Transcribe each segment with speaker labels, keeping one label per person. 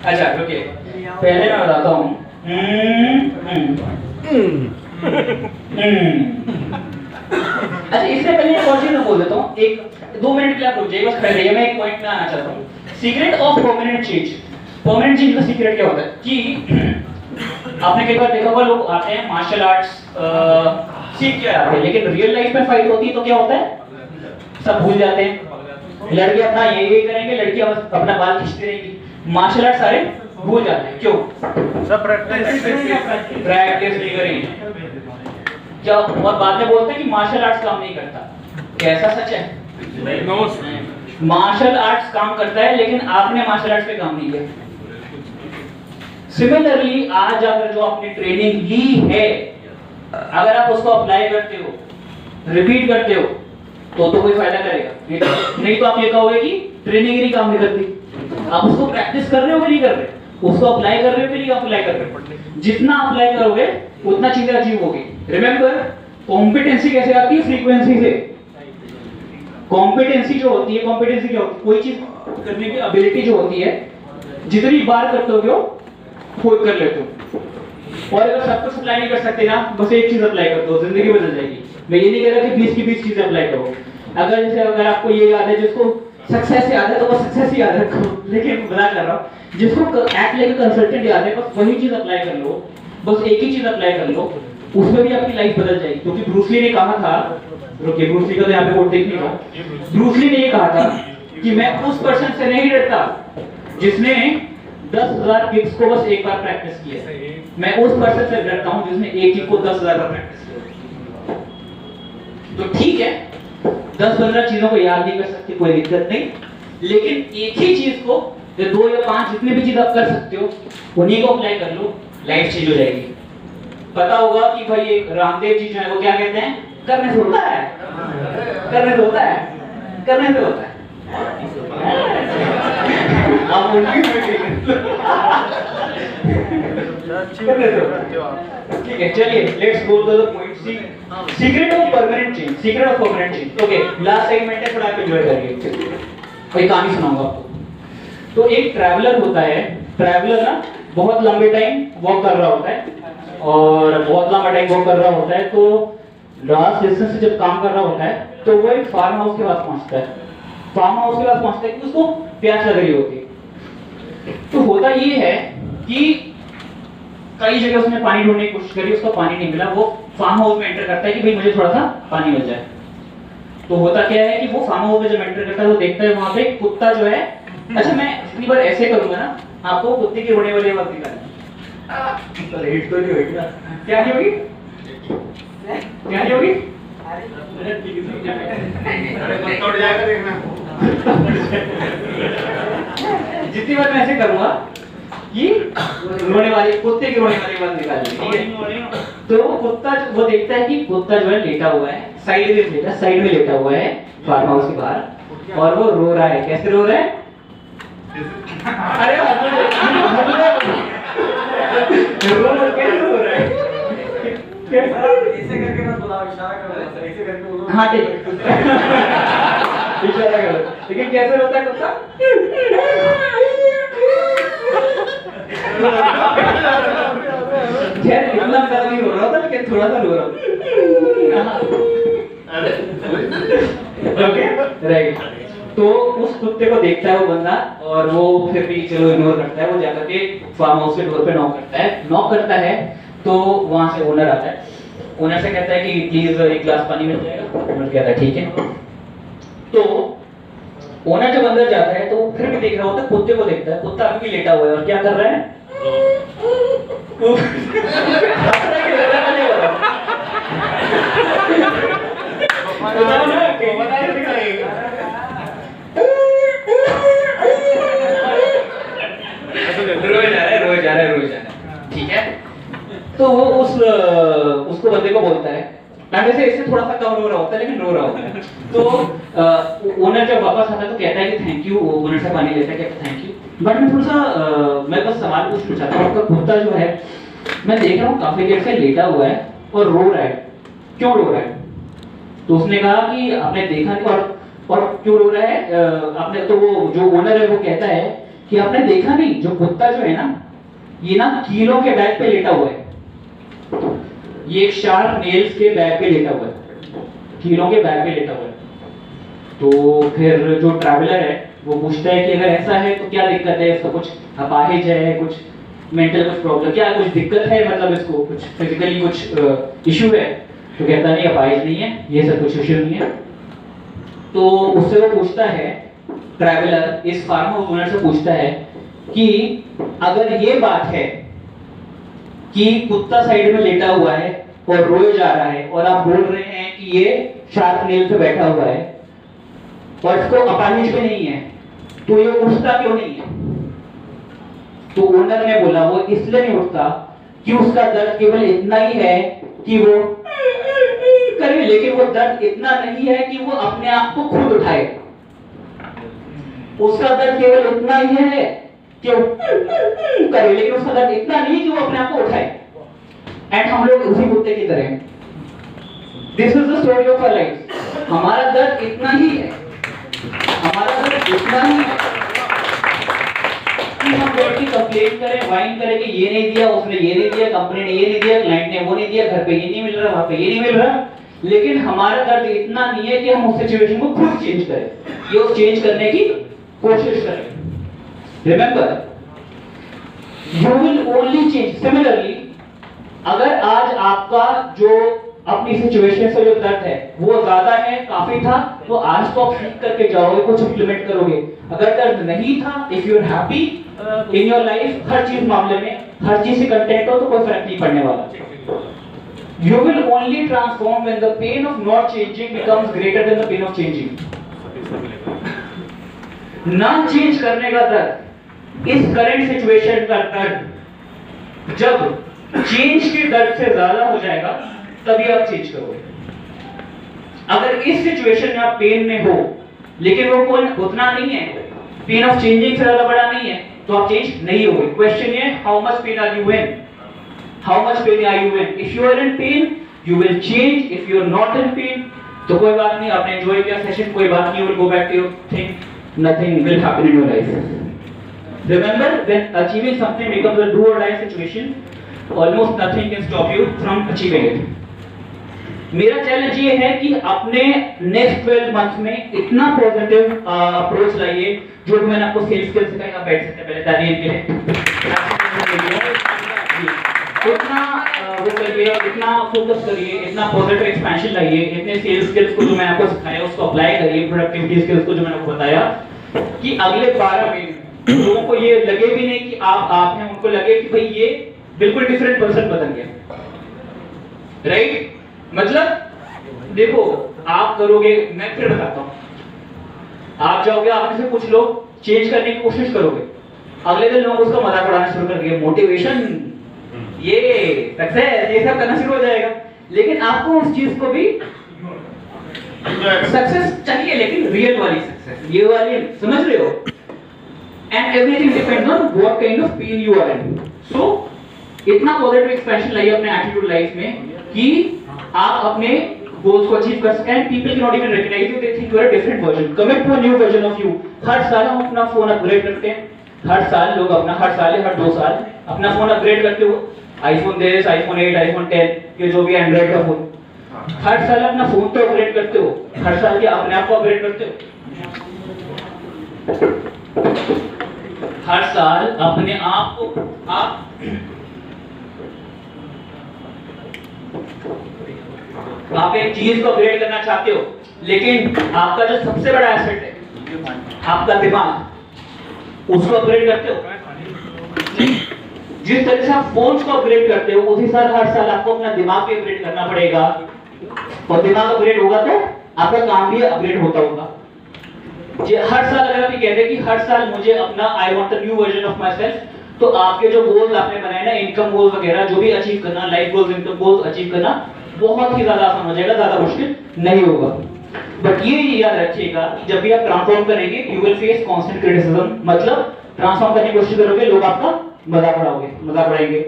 Speaker 1: अच्छा रुकिए, पहले मैं बताता हूँ। अच्छा इससे पहले एक और चीज मैं बोल देता हूँ, एक 2 मिनट के लिए आप रुक जाइए बस खड़े रहिए, मैं एक पॉइंट में आना चाहता हूँ। Secret of permanent change. Permanent change का सीक्रेट क्या होता है कि आपने कई बार देखा होगा, लोग आते हैं मार्शल आर्ट्स सीख के आते हैं, लेकिन रियल लाइफ में फाइट होती है तो क्या होता है, सब भूल जाते हैं। लड़के अपना ये करेंगे, लड़कियां बस अपना बाल खींचती रहेंगी, मार्शल आर्ट सारे भूल जाते हैं। क्यों? सब प्रैक्टिस नहीं करेंगे क्या, और बाद में बोलते हैं कि मार्शल आर्ट्स काम नहीं करता। कैसा सच है? मार्शल आर्ट्स काम करता है, लेकिन आपने मार्शल आर्ट्स पे काम नहीं किया। सिमिलरली आज अगर जो आपने ट्रेनिंग ली है, अगर आप उसको अप्लाई करते हो, रिपीट करते हो, तो कोई फायदा करेगा नहीं तो आप ये कहोगे कि ट्रेनिंग ही नहीं काम नहीं करती। आप उसको प्रैक्टिस कर रहे हो कि नहीं कर रहे, उसको अप्लाई कर रहे हो कि नहीं अप्लाई कर रहे हो। जितना अप्लाई करोगे उतना चीजें अचीव होगी। रिमेंबर, कॉम्पिटेंसी कैसे आती है? फ्रीक्वेंसी से। कॉम्पिटेंसी जो होती है, कॉम्पिटेंसी क्या होती है? कोई चीज करने की एबिलिटी जो होती है, जितनी बार करते हो खुद कर लेते हो। और अगर सब कुछ अप्लाई नहीं कर सकते ना, बस एक चीज अप्लाई कर दो, जिंदगी बदल जाएगी। मैं ये नहीं कह रहा कि 20 की 20 चीजें अप्लाई करो। अगर आपको ये याद है, जिसको सक्सेस याद है तो वो सक्सेस ही याद रखो, लेकिन मजाक कर रहा हूँ, जिसको एक्ट लाइक कंसल्टेंट याद है, बस वही चीज अप्लाई कर लो, बस एक ही चीज अप्लाई कर लो, उसमें भी आपकी लाइफ बदल जाएगी। क्योंकि ब्रूस ली ने कहा था, रुकिए ब्रूस ली का तो यहाँ पे कोट देखने का, ब्रूस ली ने ये कहा था कि मैं उस पर्सन से नहीं डरता जिसने 10,000 किक्स को बस एक बार प्रैक्टिस किया, मैं उस पर्सन से डरता हूँ जिसने एक किक को 10,000 बार प्रैक्टिस किया। तो ठीक है, 10-15 चीजों को याद नहीं कर सकते, कोई दिक्कत नहीं, लेकिन एक ही चीज को, या 2 या 5 जितनी भी चीज आप कर सकते हो, उन्हीं को अप्लाई कर लो, लाइफ चेंज हो जाएगी। पता होगा कि भाई रामदेव जी जो है वो क्या कहते हैं, करने से होता है, करने से होता है, करने से होता है। आप उनकी ठीक है, चलिए let's go to the point. Secret of permanent change, secret of permanent change. Okay, last segment है, थोड़ा एंजॉय करिए। कोई कहानी सुनाऊंगा आपको। तो एक ट्रैवलर होता है, ट्रैवलर ना बहुत लंबे टाइम वॉक कर रहा होता है, और बहुत लंबा टाइम वॉक कर रहा होता है, तो लास्ट डिस्टेंस से जब काम कर रहा होता है तो वो एक फार्म हाउस के पास पहुंचता है। फार्म हाउस के पास पहुंचता है कि उसको प्यास लग रही होती है। तो होता ये है कि कई जगह उसने पानी ढूंढने की कोशिश करी, उसको पानी नहीं मिला। वो फार्म हाउस में एंटर करता है कि भाई मुझे थोड़ा सा पानी मिल जाए। तो होता क्या है कि वो फार्म हाउस में जब एंटर करता है वो देखता है वहां पे कुत्ता जो है, अच्छा मैं इतनी बार ऐसे करूंगा ना, आपको कुत्ते की रोने वाली आवाज निकालनी। हिट तो नहीं होगी ना? क्या नहीं होगी? क्या नहीं होगी? जितनी बार मैं ऐसे करूंगा कि रोने वाली, कुत्ते की रोने वाली आवाज निकालनी, ठीक है? तो कुत्ता वो देखता है कि कुत्ता जो है लेटा हुआ है, साइड में लेटा हुआ है फार्म हाउस के बाहर, और वो रो रहा है। कैसे रो रहा है? अरे कैसे रो रहा है? ऐसे करके मत बुलाओ, इशारा करो, ऐसे करके बोलो। हाँ ठीक है, इशारा करो। लेकिन कैसे रोता है कुत्ता? खैर इतना ज्यादा नहीं रो रहा था, लेकिन थोड़ा सा रो रहा हूँ। Okay right. तो उस कुत्ते को देखता है वो बंदा, और वो फिर भी चलो इग्नोर करता है। वो जाकर के फार्म हाउस के डोर पे नॉक करता है। तो वहां से ओनर आता है, ओनर से कहता है कि प्लीज एक ग्लास पानी मिल जाएगा। ओनर कहता है ठीक है। तो ओनर जब अंदर जाता है तो फिर भी देख रहा होता है, कुत्ते को देखता है। कुत्ता अभी भी लेटा हुआ है और क्या कर रहा है? रोज जा रहा है। ठीक है। तो वो उसको बंदे को बोलता है, वैसे इससे थोड़ा सा कम रो रहा होता है, लेकिन रो रहा होता है। तो ओनर जब वापस आता है तो कहता है कि थैंक यू। ओनर से पानी लेता है, कहता है थैंक यू। बट मैं थोड़ा सा मैं बस सवाल पूछना चाहता हूँ, आपका कुत्ता जो है मैं देख रहा हूँ काफी देर से लेटा हुआ है और रो रहा है, क्यों रो रहा है? तो उसने कहा कि आपने देखा नहीं, और क्यों रो रहा है आपने? तो वो जो ओनर है वो कहता है कि आपने देखा नहीं, जो कुत्ता जो है ना, ये ना कीलों के बैग पे लेटा हुआ है, ये एक शार्प नेल्स के बैग पे लेटा हुआ है, कीलों के बैग पे लेटा हुआ है। तो फिर जो ट्रैवलर है वो पूछता है कि अगर ऐसा है तो क्या दिक्कत है, इसका कुछ अपाहिज है, कुछ मेंटल कुछ प्रॉब्लम, क्या कुछ दिक्कत है, मतलब इसको कुछ फिजिकली कुछ इशू है? तो कहता नहीं, अपाहिज नहीं है, ये सब कुछ इशू नहीं है। तो उससे वो पूछता है, ट्रैवलर इस फार्म हाउस ओनर से पूछता है कि अगर ये बात है कि कुत्ता साइड में लेटा हुआ है और रोए जा रहा है और आप बोल रहे हैं कि ये शार्प नेल पे बैठा हुआ है और इसको अपाहिज भी नहीं है, तो ये उठता क्यों नहीं है? तो ओनर ने बोला वो इसलिए नहीं उठता कि उसका दर्द केवल इतना ही है कि वो करे, लेकिन वो दर्द इतना नहीं है कि वो अपने आप को खुद उठाए। उसका दर्द केवल इतना ही है कि वो करे, लेकिन उसका दर्द इतना नहीं कि वो अपने आप को उठाए। एंड हम लोग उसी कुत्ते की तरह, this is the story of our life. हमारा दर्द इतना ही है, हमारा दर्द इतना ही है कि हम बैठ के कंप्लेन करें, वाइन करें कि ये नहीं दिया, उसने ये नहीं दिया, कंपनी ने ये नहीं दिया, क्लाइंट ने वो नहीं दिया, घर पे ये नहीं मिल रहा, वहां पे ये नहीं मिल रहा, लेकिन हमारा दर्द इतना नहीं है कि हम उस सिचुएशन को खुद चेंज करें, ये उस चेंज करने की कोशिश करें। Remember, you will only change. Similarly, अगर आज आपका जो अपनी सिचुएशन से जो दर्द है वो ज्यादा है, काफी था, तो आज तो आप सीख करके जाओगे, कुछ इंप्लीमेंट करोगे। अगर दर्द नहीं था, if you are happy in your life, हर चीज मामले में हर चीज से कंटेंट हो, तो कोई फर्क नहीं पड़ने वाला। You will only transform when the pain of not changing becomes greater than the pain of changing. ना चेंज करने का दर्द, इस करंट सिचुएशन का दर्द जब चेंज के दर्द से ज्यादा हो जाएगा, तभी आप चेंज करोगे। अगर इस सिचुएशन में आप पेन में हो, लेकिन वो कोई उतना नहीं है, पेन ऑफ चेंजिंग से ज्यादा बड़ा नहीं है, तो आप चेंज नहीं होगे। क्वेश्चन ये, how much pain are you in? How much pain are you in? If you are in pain, you will change. If you are not in pain, तो कोई बात नहीं, आपने एंजॉय किया सेशन, कोई बात नहीं, you will go back to your thing. Nothing will happen in your life. Remember, when achieving something becomes a do or die situation, almost nothing can stop you from achieving it. मेरा challenge ये है कि अपने next 12 months में इतना positive approach लाइए, जो मैंने आपको सेल्स स्किल्स सिखाया। आप बैठ सकते हैं पहले तालियां के लिए। इतना वो करिए, इतना फोकस करिए, इतना पॉजिटिव एक्सपेंशन लाइए, इतने सेल्स स्किल्स को जो मैंने आपको सिखाया उसको अप्लाई करिए, प्रोडक्टिविटी स्किल्स को जो मैंने आपको बताया, कि अगले 12 महीने लोगों को ये लगे भी नहीं कि आप हैं, उनको लगे कि भाई ये बिल्कुल डिफरेंट पर्सन बदल गया। राइट? मतलब देखो, आप करोगे, मैं फिर बताता हूँ, आप जाओगे, आप से कुछ लोग चेंज करने की कोशिश करोगे, अगले दिन लोग उसका मजाक उड़ाना शुरू कर देंगे, मोटिवेशन, ये सक्सेस, ये सब करना शुरू हो जाएगा। लेकिन आपको उस चीज को भी सक्सेस चाहिए, लेकिन रियल वाली सक्सेस, ये वाली, समझ रहे हो? And everything depends on what kind of pain you are in. So इतना पॉजिटिव एक्सप्रेशन लाइए अपने एटीट्यूड लाइफ में कि आप अपने गोल्स को अचीव कर सकें। People can not even recognise you, they think you are a different version. Commit to a new version of you. हर साल हम अपना फोन अपग्रेड करते हैं, हर साल लोग अपना, हर साल या हर 2 साल अपना फोन अपग्रेड करते हो। आईफोन 10, आईफोन 8, आईफोन 10, ये जो भी एंड्रॉइड का फोन, हर साल अपना फोन तो अपग्रेड करते हो, हर साल के अपने आप को अपग्रेड करते हो, हर साल अपने आप को आप एक चीज को अपग्रेड करना चाहते हो, लेकिन आपका जो सबसे बड़ा एसेट है आपका दिमाग, उसको अपग्रेड करते हो। जिस तरह से आप फोन्स को अपग्रेड करते हो, उसी साल हर साल आपको अपना दिमाग भी अपग्रेड करना पड़ेगा, और दिमाग अपग्रेड होगा तो आपका काम भी अपग्रेड होता होगा। हर साल अगर आप ये कहते हैं कि हर साल मुझे अपना I want a new version of my self, तो आपके जो गोल्स आपने बनाए ना, इनकम गोल्स वगैरह जो भी अचीव करना, life goals, income goals achieve करना बहुत ही ज्यादा आसान हो जाएगा, ज्यादा मुश्किल नहीं होगा। बट ये याद रखिएगा कि जब भी आप ट्रांसफॉर्म करेंगे, you will face constant criticism. मतलब ट्रांसफॉर्म करने की कोशिश करोगे, लोग आपका मजाक उड़ाएंगे,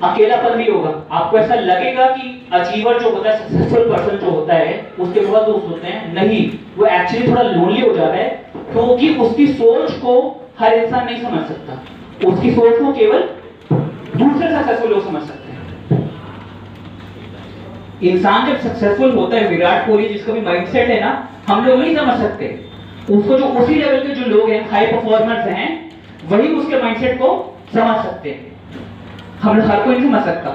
Speaker 1: अकेलापन भी होगा, आपको ऐसा लगेगा कि अचीवर जो होता है, सक्सेसफुल पर्सन जो होता है, उसके बहुत दोस्त होते हैं। नहीं, वो एक्चुअली थोड़ा लोनली हो जाता है, क्योंकि उसकी सोच को हर इंसान नहीं समझ सकता। उसकी सोच को केवल दूसरे सक्सेसफुल लोग समझ सकते हैं। इंसान जब सक्सेसफुल होता है, विराट कोहली जिसका भी माइंडसेट है ना, हम लोग नहीं समझ सकते उसको। जो उसी लेवल के जो लोग हैं, हाई परफॉर्मर्स हैं, वही उसके माइंडसेट को समझ सकते हैं। हम हर कोई नहीं समझ सकता।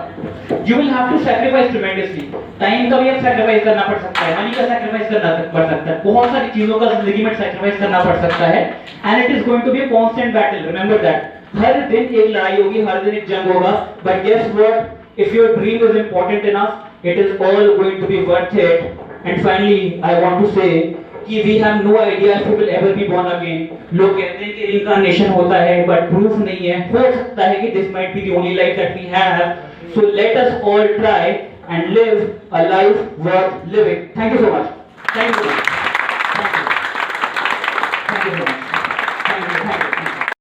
Speaker 1: You will have to sacrifice tremendously. Time का भी आप सैक्रिफाइस करना पड़ सकता है, मनी का सैक्रिफाइस करना पड़ सकता है, बहुत सारी चीजों का जिंदगी में सैक्रिफाइस करना पड़ सकता है। And it is going to be a constant battle, remember that. हर दिन एक लड़ाई होगी, हर दिन एक जंग होगा, but guess what, if your dream is important enough, it is all going to be worth it. And finally I want to say कि we have no idea if we will ever be born again. लोग कहते हैं कि reincarnation होता है, but proof नहीं है। हो सकता है कि this might be the only life that we have. So let us all try and live a life worth living. Thank you so much. Thank you so much.